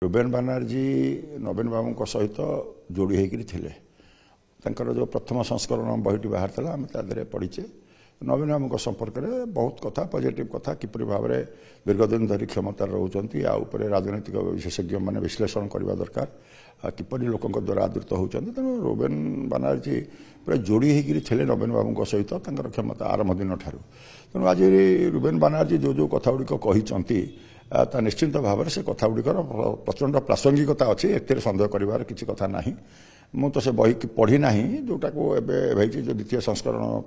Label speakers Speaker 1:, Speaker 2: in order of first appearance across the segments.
Speaker 1: Ruben Banerjee नवीन बाबू सहित जोड़ी होकर जो प्रथम संस्करण बहीटी बाहर था आम तादे पढ़ीचे नवीन बाबू संपर्क में बहुत कथा पॉजिटिव कथा किपरि भाव में दीर्घदिन धरी क्षमतार रोचंती राजनीतिक विशेषज्ञ मैंने विश्लेषण करने दरकार किपरि लोकों द्वारा आदृत होती तेणु रुबेन बानार्जी पूरा जोड़ी होकर नवीन बाबू सहित क्षमता आरंभ दिन ठार तेणु आज रुबेन बानार्जी जो जो कथा गुड़िक कहते ता निश्चिंत भाव में से कथा गुड़िकर प्रचंड प्रासंगिकता अच्छी एक सन्देह कर किसी कथा ना मु तो से बही पढ़ी ना जोटा को एवं जो द्वितीय संस्करण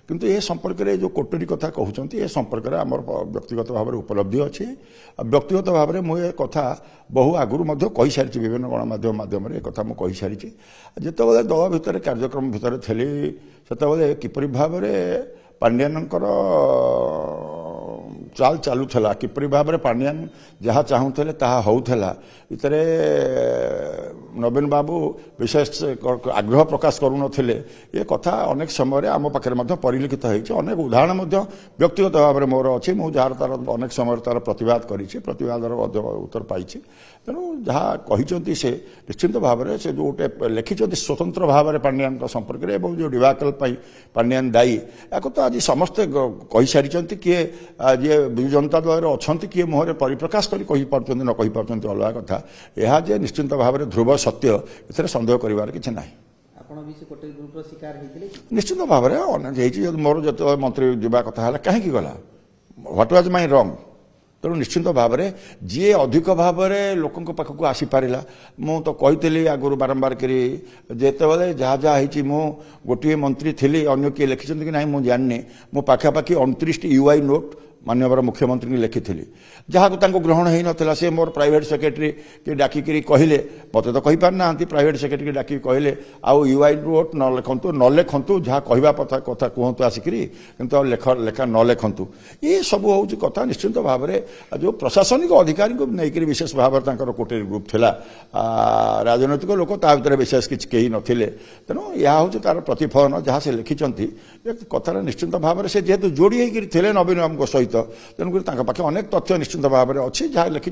Speaker 1: किंतु ये संपर्क में जो कोटरी कथा कहते ये संपर्क में आम व्यक्तिगत भाव में उपलब्धि अच्छी व्यक्तिगत भाव में मुझे कथा बहु आगुरी कही सारी विभिन्न गणमाध्यम माध्यम कथा मुझे सारी जिते दल भितर कार्यक्रम भितर थी से किपरि भाव में पांड्यानकर चाल चलूला किपरि भाव में पांड्यान जहाँ चाहूले ताहा होउथला इतरे नवीन बाबू विशेष आग्रह प्रकाश करुनथिले ये कथा अनेक समय आम पाखे परिलिखित होती अनेक उदाहरण व्यक्तिगत भाव में मोर अच्छी मुझे तार अनेक समय तार प्रतिवाद प्रतिवादर उत्तर पाई तेणु जहाँ कहते से निश्चिंत भाव में से जो गोटे लिखिं स्वतंत्र भाव में पांड्यान संपर्क में जो डिबाकल पांड्यान दायी या तो आज समस्ते कही सारी किए जी विजु जनता दल अच्छा किए मुहर परिप्रकाश कर न कही पार्टी अलग कथा यह जे निश्चिंत भाव में ध्रुव सत्य ए सन्देह कर किसी ना निश्चित भाव में मोर जो मंत्री जा कथा कहीं गला व्हाट वाज माय रंग तेणु निश्चिंत भाव में जी अधिक भाव में लोकों पाखक आसीपारा मु तो कही आगुरी बारंबार करी जिते जहाँ जहाँ मु गोटे मंत्री थी अन्य किए लिखिं कि ना मुझे जानी मो पाखापाखि 29 यूआई नोट माननीय मुख्यमंत्री लिखी जहाँ को ग्रहण हो नाला सी मोर प्राइवेट सेक्रेटरी कि डाकिकी कहले मत तो कहीपार ना प्राइवेट सेक्रेटरी डाकी कहले आउ यूआई नोट न लिखु जहाँ कहवा कथा कहतु आसिक कितु लेखा न लिखु ये सब हूँ कथा निश्चिंत भाव में जो प्रशासनिक अधिकारी को लेकर विशेष भाव में कोटेरी ग्रुप थिला राजनैतिक लोक ता भर विशेष किसी कहीं नथिले तेणु यह हूँ तार प्रतिफलन जहाँ से लिखिं कथार निश्चिंत भाव में से जेहेतु जोड़ी होकर नवीन बाबू सहित तेणुक पाखे अनेक तथ्य निश्चिंत भाव में अच्छी जहाँ लिखिं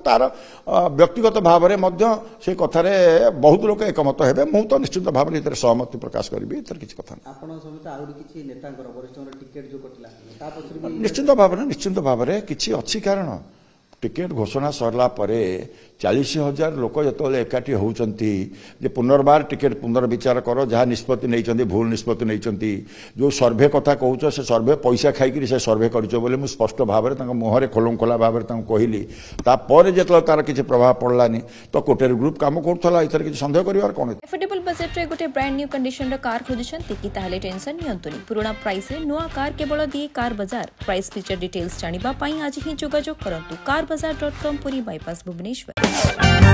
Speaker 1: तार व्यक्तिगत भाव में से कथार बहुत लोग एकमत हे मुझे तो निश्चिंत भाव में सहमति प्रकाश करी किसी कथा निश्चिंत भाव में किसी अच्छी कारण टिकेट घोषणा सरला परे 40,000 लोक जो एकाठी होती पुनर्बार टिकेट पुनर्विचार कर जहाँ निष्पत्ति नहीं भूल निष्पत्ति नहीं जो सर्भे कथा कहूँ से सर्भे पैसा खाई से सर्भे कर स्पष्ट भाव में मुहर खोला भाव में कहली तापर जो तार किसी प्रभाव पड़लानी तो कोटेरी ग्रुप काम करूला इधर किसी सन्देह कर कौन
Speaker 2: एफोर्डेबल बजेट रे गोटे ब्रांड न्यू कंडीशन कार खोजुछंती कि ताहले टेंशन नियंतुनी पुराना प्राइस रे नुआ कार केवल दिए कार बाजार प्राइस फीचर डिटेल्स जानिबा पई आज ही जोगाजोग करंतु car bazaar.com Puri bypass Bhubaneswar.